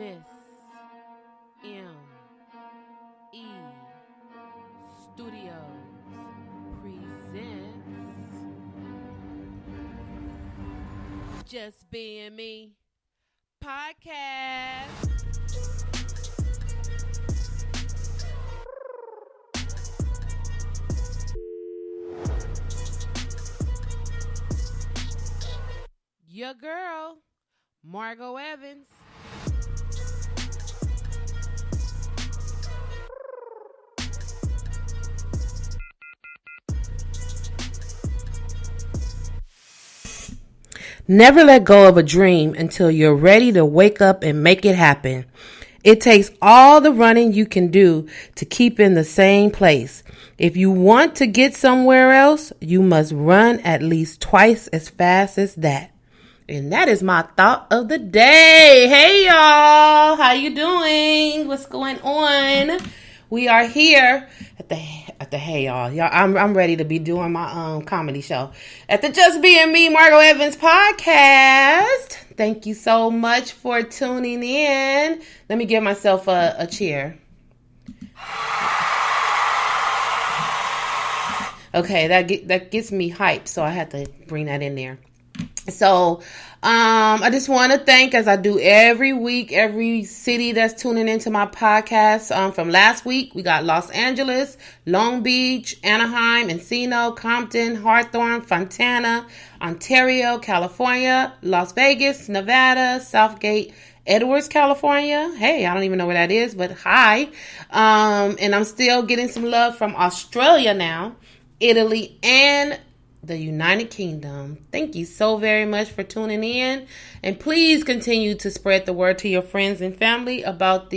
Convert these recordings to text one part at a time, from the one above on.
Miss M.E. Studios presents Just Being Me podcast. Your girl, Margot Evans. Never let go of a dream until you're ready to wake up and make it happen. It takes all the running you can do to keep in the same place. If you want to get somewhere else, you must run at least twice as fast as that. And that is my thought of the day. Hey y'all, how you doing? What's going on? We are here at the hey y'all. I'm ready to be doing my comedy show at the Just Being Me Margot Evans podcast. Thank you so much for tuning in. Let me give myself a cheer. Okay, that gets me hyped, so I had to bring that in there. So, I just want to thank, as I do every week, every city that's tuning into my podcast. From last week, we got Los Angeles, Long Beach, Anaheim, Encino, Compton, Hawthorne, Fontana, Ontario, California, Las Vegas, Nevada, Southgate, Edwards, California. Hey, I don't even know where that is, but hi. And I'm still getting some love from Australia now, Italy, and the United Kingdom. Thank you so very much for tuning in, and please continue to spread the word to your friends and family about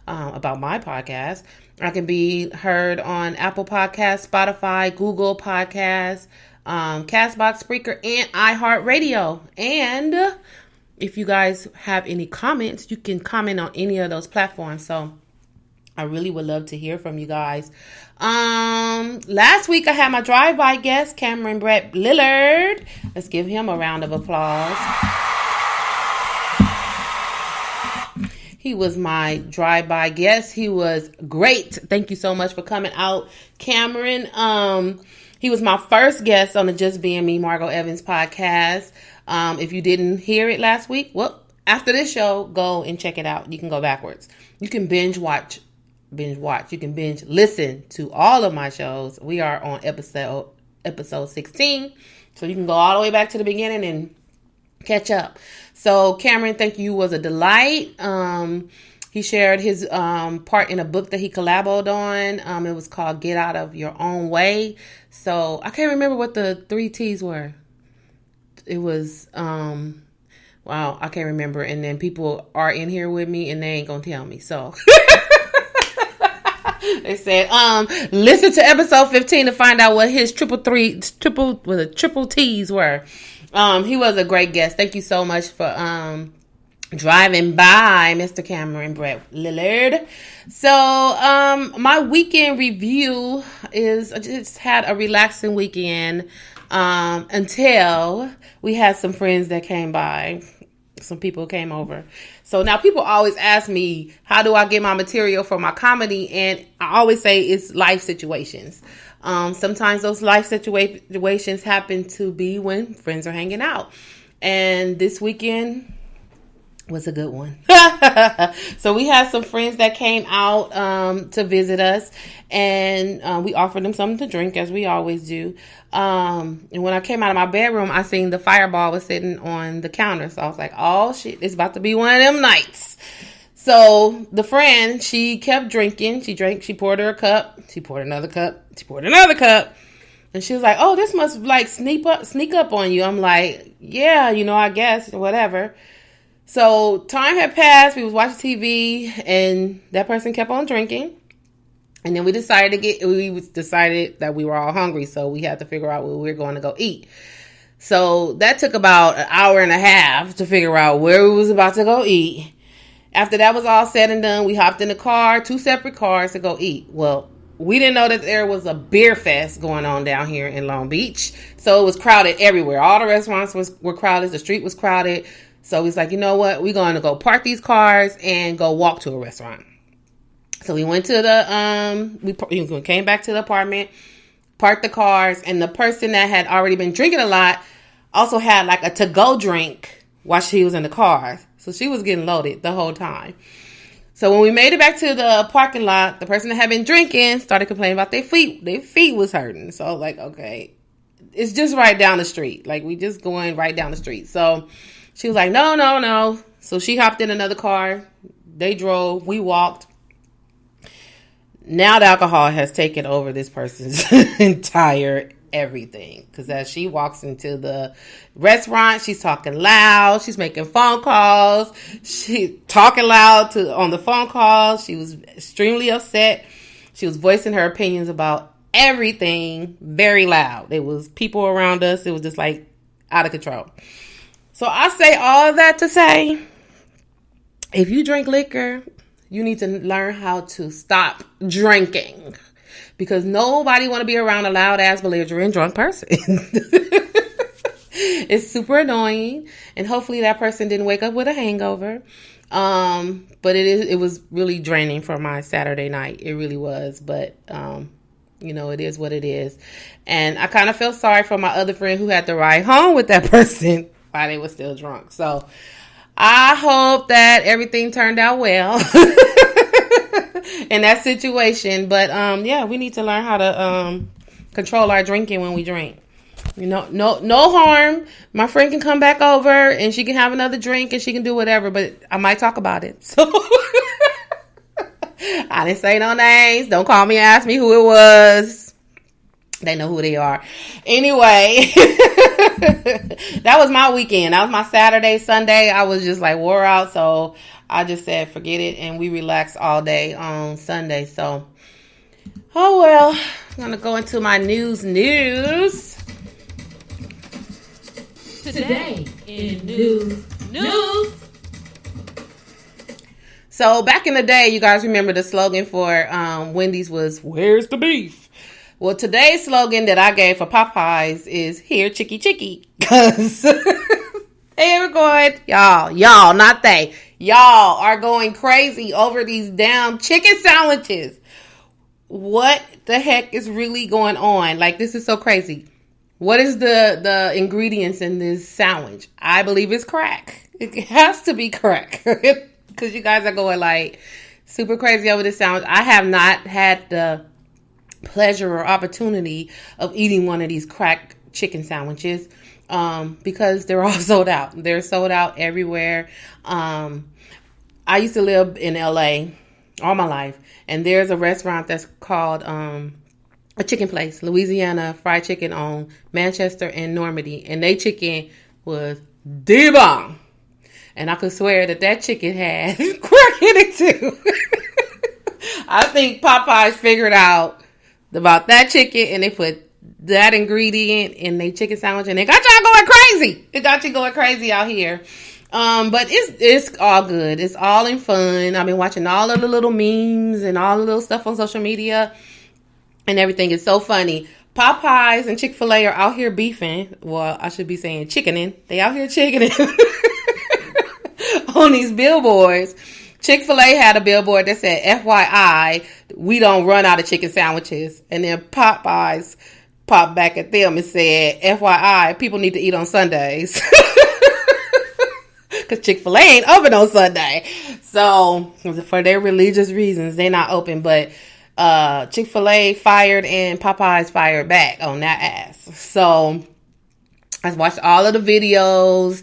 about my podcast. I can be heard on Apple Podcasts, Spotify, Google Podcasts, Castbox, Spreaker, and iHeartRadio. And if you guys have any comments, you can comment on any of those platforms. So I really would love to hear from you guys. Last week I had my drive-by guest, Cameron Brett Lillard. Let's give him a round of applause. He was my drive-by guest. He was great. Thank you so much for coming out, Cameron. He was my first guest on the Just Being Me Margot Evans podcast. If you didn't hear it last week, well, after this show, go and check it out. You can go backwards. You can binge watch. You can binge listen to all of my shows. We are on episode 16. So you can go all the way back to the beginning and catch up. So Cameron, thank you. Was a delight. He shared his part in a book that he collaborated on. It was called Get Out of Your Own Way. So I can't remember what the 3 T's were. It was wow, I can't remember. And then people are in here with me and they ain't gonna tell me. So they said, listen to episode 15 to find out what his triple T's were. He was a great guest. Thank you so much for driving by, Mr. Cameron Brett Lillard. So, my weekend review is I just had a relaxing weekend until we had some friends that came by. Some people came over. So now people always ask me, how do I get my material for my comedy? And I always say it's life situations. Sometimes those life situations happen to be when friends are hanging out. And this weekend was a good one. So we had some friends that came out to visit us, and we offered them something to drink, as we always do. And when I came out of my bedroom, I seen the Fireball was sitting on the counter. So I was like, oh shit, it's about to be one of them nights. So the friend, she kept drinking. She drank, she poured her a cup. She poured another cup. She poured another cup. And she was like, oh, this must like sneak up on you. I'm like, yeah, I guess, whatever. So time had passed. We was watching TV, and that person kept on drinking. And then we decided that we were all hungry, so we had to figure out where we were going to go eat. So that took about an hour and a half to figure out where we was about to go eat. After that was all said and done, we hopped in the car, 2 separate cars to go eat. Well, we didn't know that there was a beer fest going on down here in Long Beach. So it was crowded everywhere. All the restaurants were crowded. The street was crowded. So he's like, you know what? We're going to go park these cars and go walk to a restaurant. So we went to the, we came back to the apartment, parked the cars, and the person that had already been drinking a lot also had like a to-go drink while she was in the car. So she was getting loaded the whole time. So when we made it back to the parking lot, the person that had been drinking started complaining about their feet. Their feet was hurting. So I was like, okay, it's just right down the street. Like, we just going right down the street. So she was like, no. So she hopped in another car. They drove. We walked. Now the alcohol has taken over this person's entire everything. Because as she walks into the restaurant, she's talking loud. She's making phone calls. She's talking loud on the phone calls. She was extremely upset. She was voicing her opinions about everything very loud. It was people around us. It was just like out of control. So I say all that to say, if you drink liquor, you need to learn how to stop drinking, because nobody want to be around a loud ass belligerent drunk person. It's super annoying, and hopefully that person didn't wake up with a hangover. But it was really draining for my Saturday night. It really was. But it is what it is. And I kind of feel sorry for my other friend who had to ride home with that person while they were still drunk. So I hope that everything turned out well in that situation. But we need to learn how to control our drinking when we drink. No harm. My friend can come back over and she can have another drink and she can do whatever, but I might talk about it. So I didn't say no names. Don't call me and ask me who it was. They know who they are. Anyway, that was my weekend. That was my Saturday, Sunday. I was just like wore out. So I just said, forget it. And we relaxed all day on Sunday. So, oh well, I'm going to go into my news. Today in news. So back in the day, you guys remember the slogan for Wendy's was, "Where's the beef?" Well, today's slogan that I gave for Popeyes is, "Here, chicky chicky." Because they were going, y'all, not they. Y'all are going crazy over these damn chicken sandwiches. What the heck is really going on? Like, this is so crazy. What is the ingredients in this sandwich? I believe it's crack. It has to be crack. Because you guys are going like super crazy over this sandwich. I have not had the pleasure or opportunity of eating one of these crack chicken sandwiches because they're all sold out. They're sold out everywhere. I used to live in LA all my life, and there's a restaurant that's called a chicken place, Louisiana Fried Chicken, on Manchester and Normandy, and they chicken was the bomb. And I could swear that chicken had crack in it too. I think Popeyes figured out about that chicken, and they put that ingredient in their chicken sandwich, and they got y'all going crazy. It got you going crazy out here. But it's all good. It's all in fun. I've been watching all of the little memes and all the little stuff on social media, and everything is so funny. Popeyes and Chick-fil-A are out here beefing. Well, I should be saying chickening. They out here chickening on these billboards. Chick-fil-A had a billboard that said, "FYI, we don't run out of chicken sandwiches." And then Popeyes popped back at them and said, "FYI, people need to eat on Sundays." Because Chick-fil-A ain't open on Sunday. So, for their religious reasons, they're not open. But Chick-fil-A fired and Popeyes fired back on that ass. So, I watched all of the videos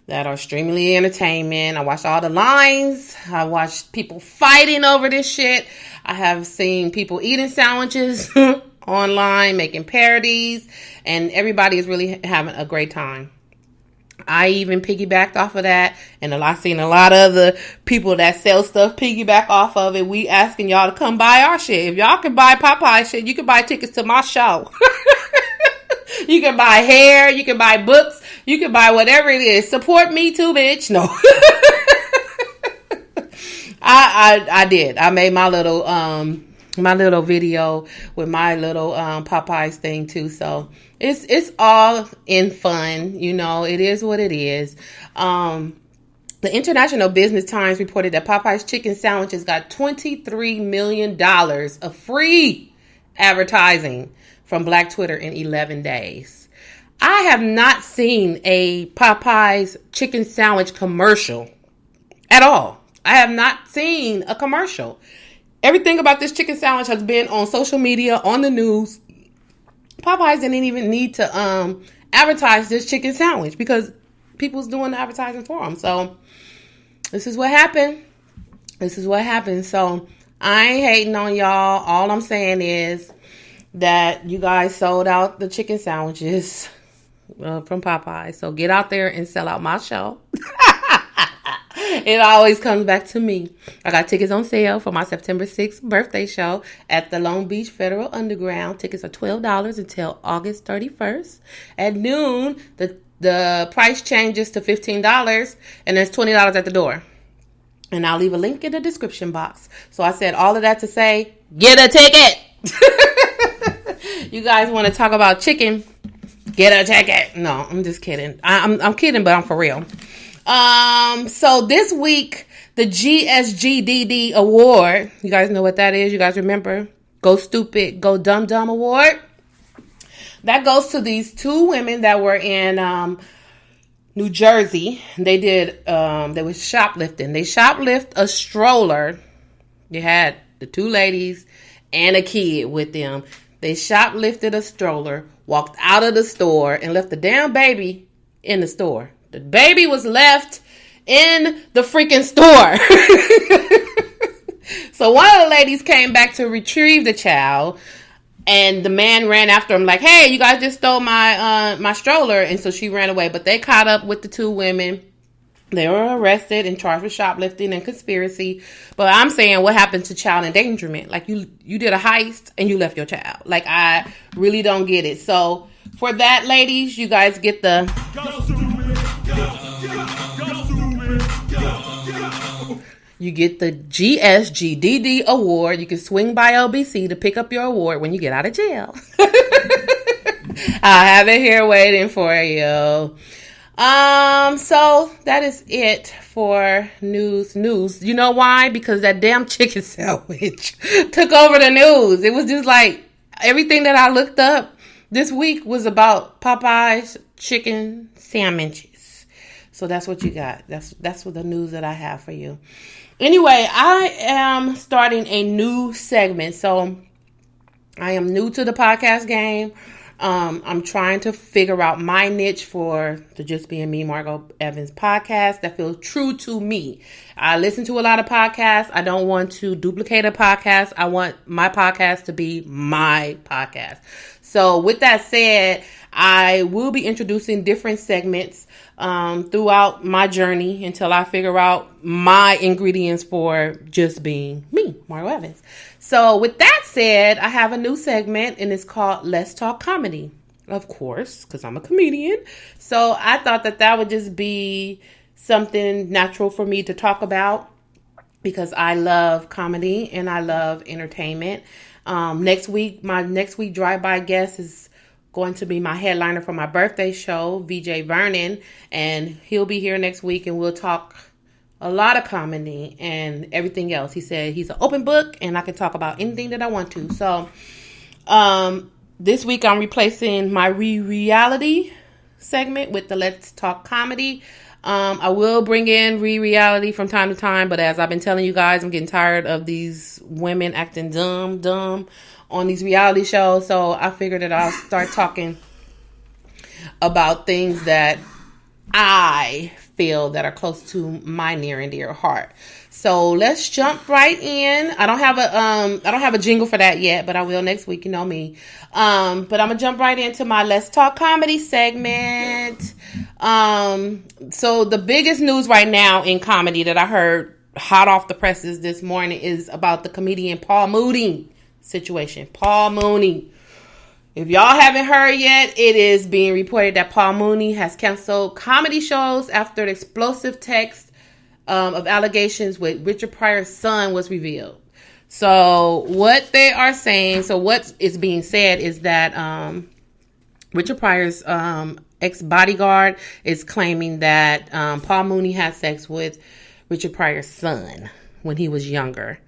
that are streamingly entertainment. I watched all the lines. I watched people fighting over this shit. I have seen people eating sandwiches online, making parodies, and everybody is really having a great time. I even piggybacked off of that, and I've seen a lot of the people that sell stuff piggyback off of it. We asking y'all to come buy our shit. If y'all can buy Popeye shit, you can buy tickets to my show. You can buy hair, you can buy books, you can buy whatever it is. Support me too, bitch. No. I did. I made my little my little video with my little Popeyes thing too. So it's all in fun. You know, it is what it is. The International Business Times reported that Popeye's chicken sandwiches got $23 million of free advertising from Black Twitter in 11 days. I have not seen a Popeye's chicken sandwich commercial at all. I have not seen a commercial. Everything about this chicken sandwich has been on social media, on the news. Popeyes didn't even need to advertise this chicken sandwich because people's doing the advertising for them. So this is what happened. So I ain't hating on y'all. All I'm saying is that you guys sold out the chicken sandwiches from Popeyes. So get out there and sell out my show. It always comes back to me. I got tickets on sale for my September 6th birthday show at the Long Beach Federal Underground. Tickets are $12 until August 31st. At noon, the price changes to $15, and there's $20 at the door. And I'll leave a link in the description box. So I said all of that to say, get a ticket. You guys want to talk about chicken? Get a ticket. No, I'm just kidding. I'm kidding, but I'm for real. So this week, the GSGDD award, you guys know what that is? You guys remember? Go Stupid, Go Dumb Dumb award. That goes to these two women that were in New Jersey. They were shoplifting. They shoplift a stroller. They had the two ladies and a kid with them. They shoplifted a stroller, walked out of the store, and left the damn baby in the store. The baby was left in the freaking store. So one of the ladies came back to retrieve the child, and the man ran after him like, hey, you guys just stole my stroller. And so she ran away. But they caught up with the two women. They were arrested and charged with shoplifting and conspiracy. But I'm saying, what happened to child endangerment? Like, you did a heist and you left your child. Like, I really don't get it. So for that, ladies, you guys get the... You get the GSGDD award. You can swing by LBC to pick up your award when you get out of jail. I have it here waiting for you. So that is it for news. You know why? Because that damn chicken sandwich took over the news. It was just like everything that I looked up this week was about Popeye's chicken sandwiches. So that's what you got. That's what the news that I have for you. Anyway, I am starting a new segment. So I am new to the podcast game. I'm trying to figure out my niche for the Just Being Me, Margo Evans podcast that feels true to me. I listen to a lot of podcasts. I don't want to duplicate a podcast. I want my podcast to be my podcast. So with that said, I will be introducing different segments throughout my journey until I figure out my ingredients for just being me, Margo Evans. So with that said, I have a new segment and it's called Let's Talk Comedy. Of course, because I'm a comedian. So I thought that would just be something natural for me to talk about because I love comedy and I love entertainment. My next week drive-by guest is going to be my headliner for my birthday show, VJ Vernon, and he'll be here next week and we'll talk a lot of comedy and everything else. He said he's an open book and I can talk about anything that I want to. So this week I'm replacing my reality segment with the Let's Talk Comedy. I will bring in reality from time to time, but as I've been telling you guys, I'm getting tired of these women acting dumb on these reality shows. So I figured that I'll start talking about things that I feel that are close to my near and dear heart. So let's jump right in. I don't have a jingle for that yet, but I will next week. You know me. But I'm gonna jump right into my Let's Talk Comedy segment. So the biggest news right now in comedy that I heard hot off the presses this morning is about the comedian Paul Mooney situation. Paul Mooney. If y'all haven't heard yet, it is being reported that Paul Mooney has canceled comedy shows after the explosive text of allegations with Richard Pryor's son was revealed. So what they are saying, so what is being said is that Richard Pryor's ex-bodyguard is claiming that Paul Mooney had sex with Richard Pryor's son when he was younger.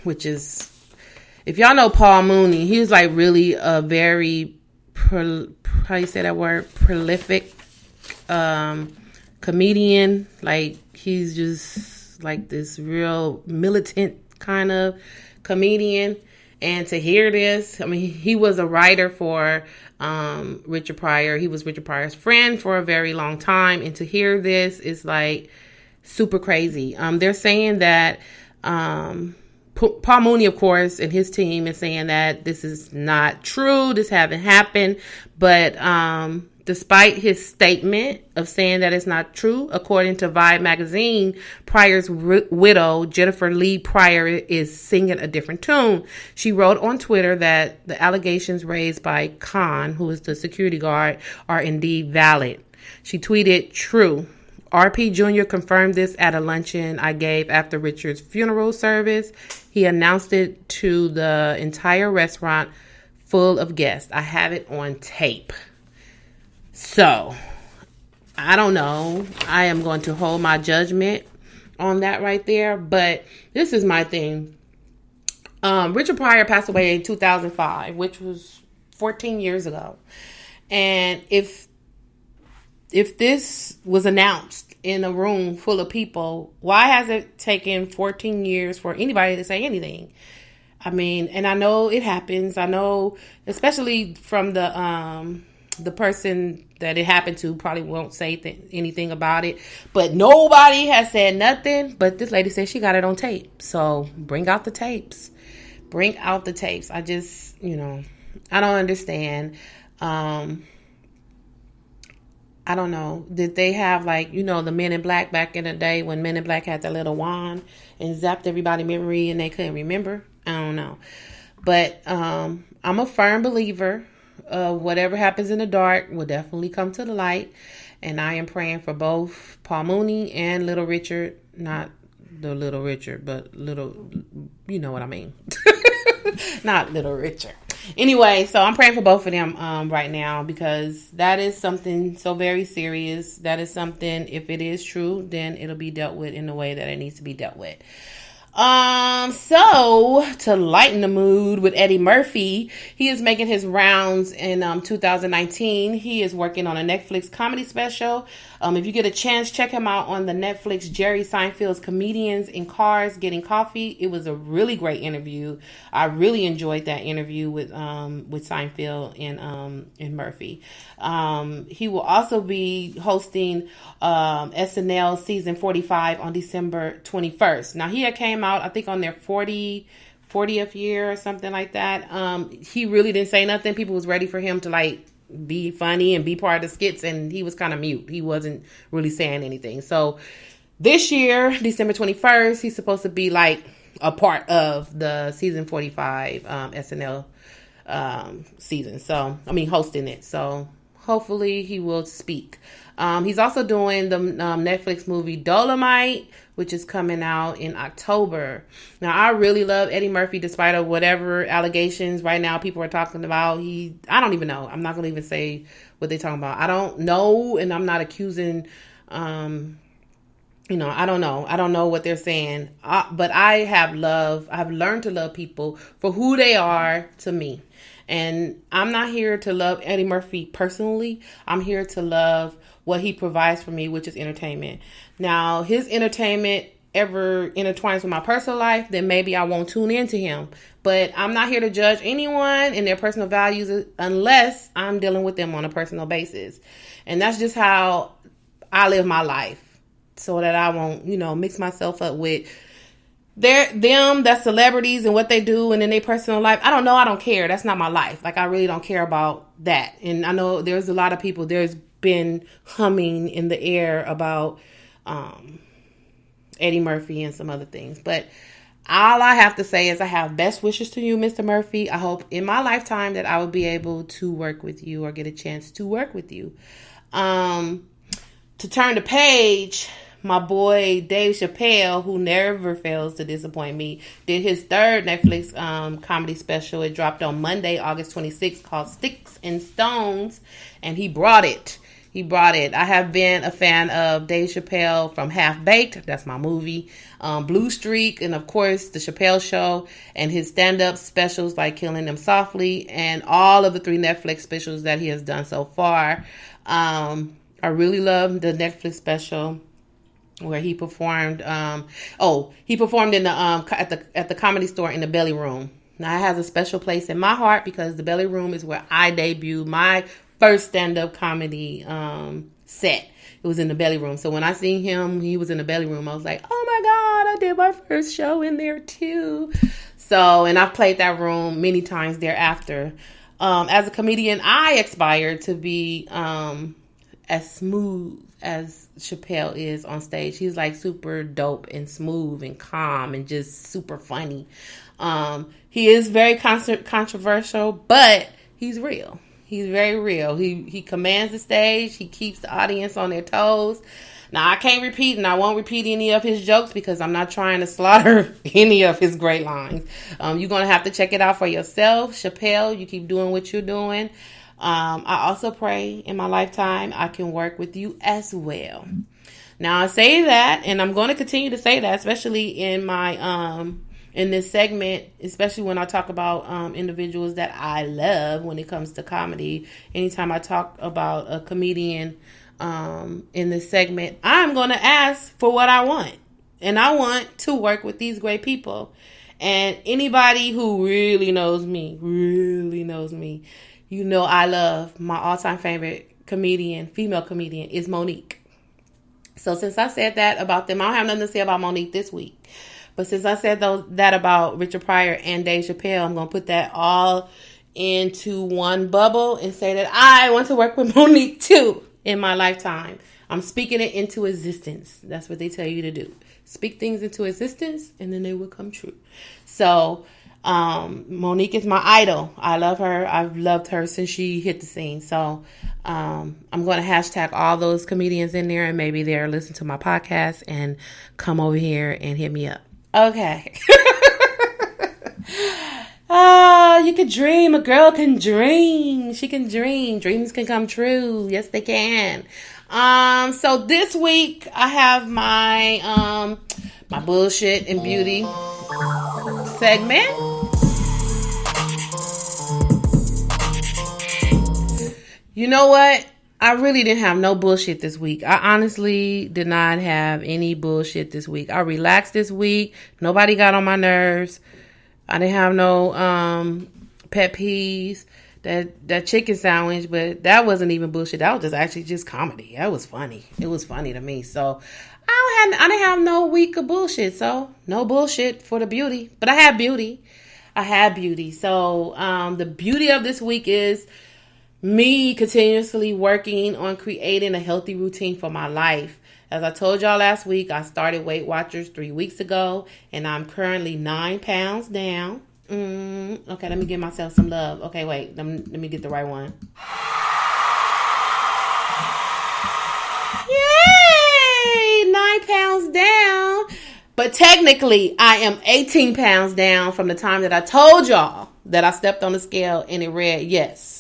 Which is, if y'all know Paul Mooney, he was like really a very, how you say that word? Prolific comedian. Like, he's just like this real militant kind of comedian. And to hear this, I mean, he was a writer for Richard Pryor. He was Richard Pryor's friend for a very long time. And to hear this is like super crazy. They're saying that Paul Mooney, of course, and his team is saying that this is not true. This haven't happened. But despite his statement of saying that it's not true, according to Vibe magazine, Pryor's widow, Jennifer Lee Pryor, is singing a different tune. She wrote on Twitter that the allegations raised by Khan, who is the security guard, are indeed valid. She tweeted, "True. RP Jr. confirmed this at a luncheon I gave after Richard's funeral service. He announced it to the entire restaurant full of guests. I have it on tape." So, I don't know. I am going to hold my judgment on that right there. But this is my thing. Richard Pryor passed away in 2005, which was 14 years ago. And if this was announced in a room full of people, why has it taken 14 years for anybody to say anything? I mean, and I know it happens. I know, especially from the person that it happened to probably won't say anything about it. But nobody has said nothing. But this lady said she got it on tape. So bring out the tapes. Bring out the tapes. I just, I don't understand. I don't know. Did they have the Men in Black back in the day when Men in Black had that little wand and zapped everybody's memory and they couldn't remember? I don't know. But I'm a firm believer of whatever happens in the dark will definitely come to the light. And I am praying for both Paul Mooney and Little Richard. Not the Little Richard, but Little, you know what I mean. Not Little Richard. Anyway, so I'm praying for both of them right now because that is something so very serious. That is something, if it is true, then it'll be dealt with in the way that it needs to be dealt with. So to lighten the mood with Eddie Murphy, he is making his rounds in 2019. He is working on a Netflix comedy special. If you get a chance, check him out on the Netflix Jerry Seinfeld's Comedians in Cars Getting Coffee. It was a really great interview. I really enjoyed that interview with Seinfeld and Murphy. He will also be hosting SNL season 45 on December 21st. Now he had came out, I think, on their 40th year or something like that. He really didn't say nothing. People was ready for him to be funny and be part of the skits, and he was kind of mute. He wasn't really saying anything. So this year, December 21st, he's supposed to be a part of the season 45 SNL season. So, hosting it. So hopefully he will speak. He's also doing the Netflix movie Dolomite, which is coming out in October. Now, I really love Eddie Murphy, despite of whatever allegations right now people are talking about. I don't even know. I'm not going to even say what they're talking about. I don't know, and I'm not accusing, I don't know. I don't know what they're saying. But I've learned to love people for who they are to me. And I'm not here to love Eddie Murphy personally. I'm here to love what he provides for me, which is entertainment. Now, his entertainment ever intertwines with my personal life, then maybe I won't tune into him. But I'm not here to judge anyone and their personal values unless I'm dealing with them on a personal basis. And that's just how I live my life, so that I won't, mix myself up with that's celebrities and what they do and in their personal life. I don't know. I don't care. That's not my life. I really don't care about that. And I know there's a lot of people, there's been humming in the air about Eddie Murphy and some other things. But all I have to say is I have best wishes to you, Mr. Murphy. I hope in my lifetime that I will be able to work with you or get a chance to work with you. To turn the page, my boy Dave Chappelle, who never fails to disappoint me, did his third Netflix comedy special. It dropped on Monday, August 26th, called Sticks and Stones, and he brought it. He brought it. I have been a fan of Dave Chappelle from Half Baked. That's my movie. Blue Streak, and of course, The Chappelle Show, and his stand-up specials like Killing Them Softly, and all of the 3 Netflix specials that he has done so far. I really love the Netflix special where he performed. He performed in the at the Comedy Store in the Belly Room. Now, it has a special place in my heart because the Belly Room is where I debuted my first stand-up comedy set. It was in the Belly Room. So when I seen him, he was in the Belly Room. I was like, oh my God, I did my first show in there too. So, and I've played that room many times thereafter. As a comedian, I aspire to be as smooth as Chappelle is on stage. He's like super dope and smooth and calm and just super funny. He is very controversial, but he's real. He's very real. He commands the stage. He keeps the audience on their toes. Now, I can't repeat, and I won't repeat any of his jokes because I'm not trying to slaughter any of his great lines. You're going to have to check it out for yourself. Chappelle, you keep doing what you're doing. I also pray in my lifetime I can work with you as well. Now, I say that, and I'm going to continue to say that, especially in my in this segment, especially when I talk about individuals that I love when it comes to comedy. Anytime I talk about a comedian in this segment, I'm going to ask for what I want. And I want to work with these great people. And anybody who really knows me, you know I love my all-time favorite comedian, female comedian, is Monique. So since I said that about them, I don't have nothing to say about Monique this week. But since I said that about Richard Pryor and Dave Chappelle, I'm going to put that all into one bubble and say that I want to work with Monique too in my lifetime. I'm speaking it into existence. That's what they tell you to do. Speak things into existence and then they will come true. So Monique is my idol. I love her. I've loved her since she hit the scene. So I'm going to hashtag all those comedians in there, and maybe they're listening to my podcast and come over here and hit me up. Okay. You can dream. A girl can dream. She can dream. Dreams can come true. Yes, they can. So this week I have my my bullshit and beauty segment. You know what? I really didn't have no bullshit this week. I honestly did not have any bullshit this week. I relaxed this week. Nobody got on my nerves. I didn't have no pet peeves. That chicken sandwich, but that wasn't even bullshit. That was actually just comedy. That was funny. It was funny to me. So I didn't have no week of bullshit. So no bullshit for the beauty. But I had beauty. So the beauty of this week is me continuously working on creating a healthy routine for my life. As I told y'all last week, I started Weight Watchers 3 weeks ago, and I'm currently 9 pounds down. Okay, let me give myself some love. Okay, wait, let me get the right one. Yay! 9 pounds down. But technically, I am 18 pounds down from the time that I told y'all that I stepped on the scale and it read, yes,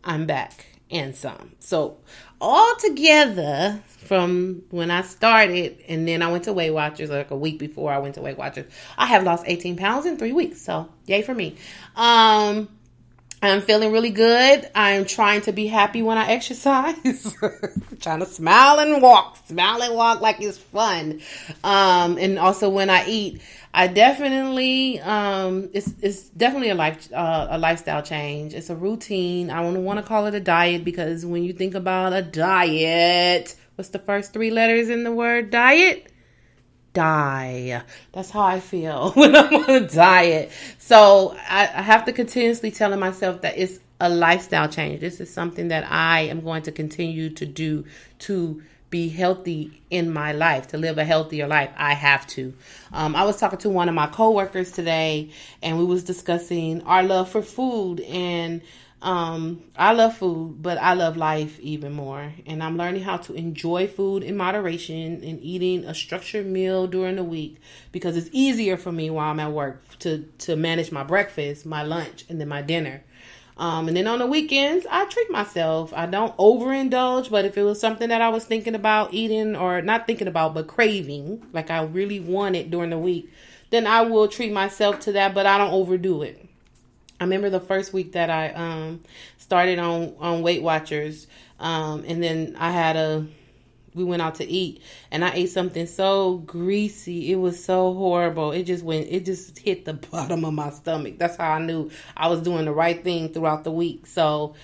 I'm back and some. So all together from when I started and then I went to Weight Watchers like a week before I went to Weight Watchers, I have lost 18 pounds in 3 weeks. So yay for me. I'm feeling really good. I'm trying to be happy when I exercise. Trying to smile and walk like it's fun. And also when I eat, I definitely, it's definitely a lifestyle change. It's a routine. I don't want to call it a diet because when you think about a diet, what's the first 3 letters in the word diet? Die. That's how I feel when I'm on a diet. So I have to continuously telling myself that it's a lifestyle change. This is something that I am going to continue to do to be healthy in my life, to live a healthier life. I have to. I was talking to one of my coworkers today and we was discussing our love for food and I love food, but I love life even more. And I'm learning how to enjoy food in moderation and eating a structured meal during the week because it's easier for me while I'm at work to manage my breakfast, my lunch, and then my dinner. And then on the weekends, I treat myself. I don't overindulge, but if it was something that I was thinking about eating or not thinking about, but craving, like I really want it during the week, then I will treat myself to that, but I don't overdo it. I remember the first week that I started on Weight Watchers, and then we went out to eat, and I ate something so greasy. It was so horrible. It just hit the bottom of my stomach. That's how I knew I was doing the right thing throughout the week. So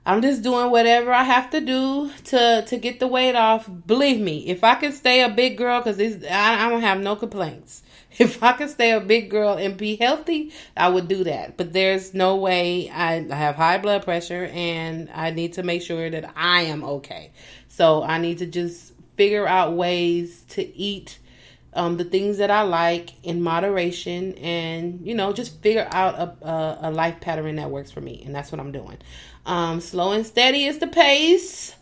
I'm just doing whatever I have to do to get the weight off. Believe me, if I can stay a big girl, because I don't have no complaints. If I could stay a big girl and be healthy, I would do that. But there's no way. I have high blood pressure, and I need to make sure that I am okay. So I need to just figure out ways to eat the things that I like in moderation, and just figure out a life pattern that works for me. And that's what I'm doing. Slow and steady is the pace.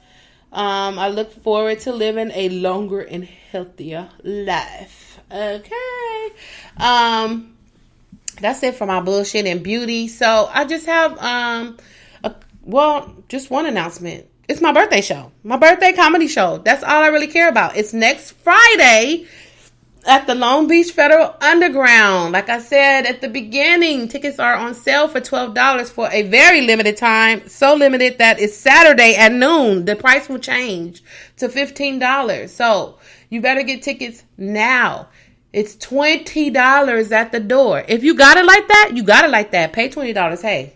I look forward to living a longer and healthier life. Okay. That's it for my bullshit and beauty. So I just have just one announcement. It's my birthday show. My birthday comedy show. That's all I really care about. It's next Friday at the Long Beach Federal Underground. Like I said at the beginning, tickets are on sale for $12 for a very limited time. So limited that it's Saturday at noon. The price will change to $15. So you better get tickets now. It's $20 at the door. If you got it like that, you got it like that. Pay $20. Hey,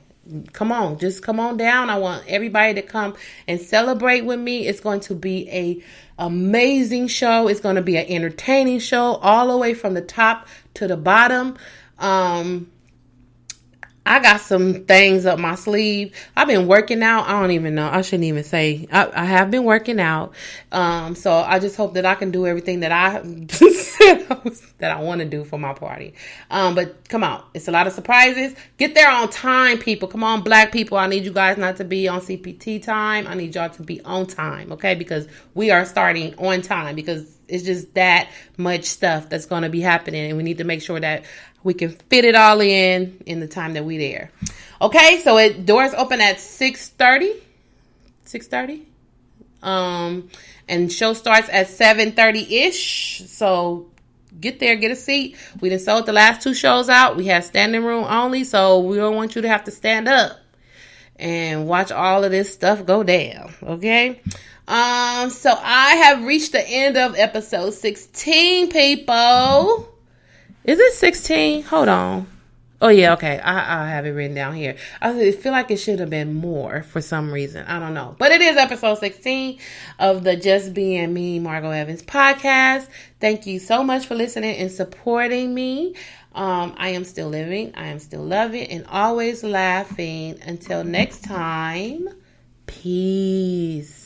come on. Just come on down. I want everybody to come and celebrate with me. It's going to be a amazing show. It's going to be an entertaining show all the way from the top to the bottom. I got some things up my sleeve. I've been working out. I don't even know. I shouldn't even say. I have been working out. So I just hope that I can do everything that I that I want to do for my party. But come on. It's a lot of surprises. Get there on time, people. Come on, black people. I need you guys not to be on CPT time. I need y'all to be on time, okay? Because we are starting on time because it's just that much stuff that's going to be happening. And we need to make sure that we can fit it all in the time that we there. Okay, so doors open at 6:30. 6:30. And show starts at 7:30-ish. So get there, get a seat. We done sold the last 2 shows out. We have standing room only, so we don't want you to have to stand up and watch all of this stuff go down. Okay? So I have reached the end of episode 16, people. Is it 16? Hold on. Oh, yeah, okay. I have it written down here. I feel like it should have been more for some reason. I don't know. But it is episode 16 of the Just Being Me, Margo Evans podcast. Thank you so much for listening and supporting me. I am still living. I am still loving and always laughing. Until next time, peace.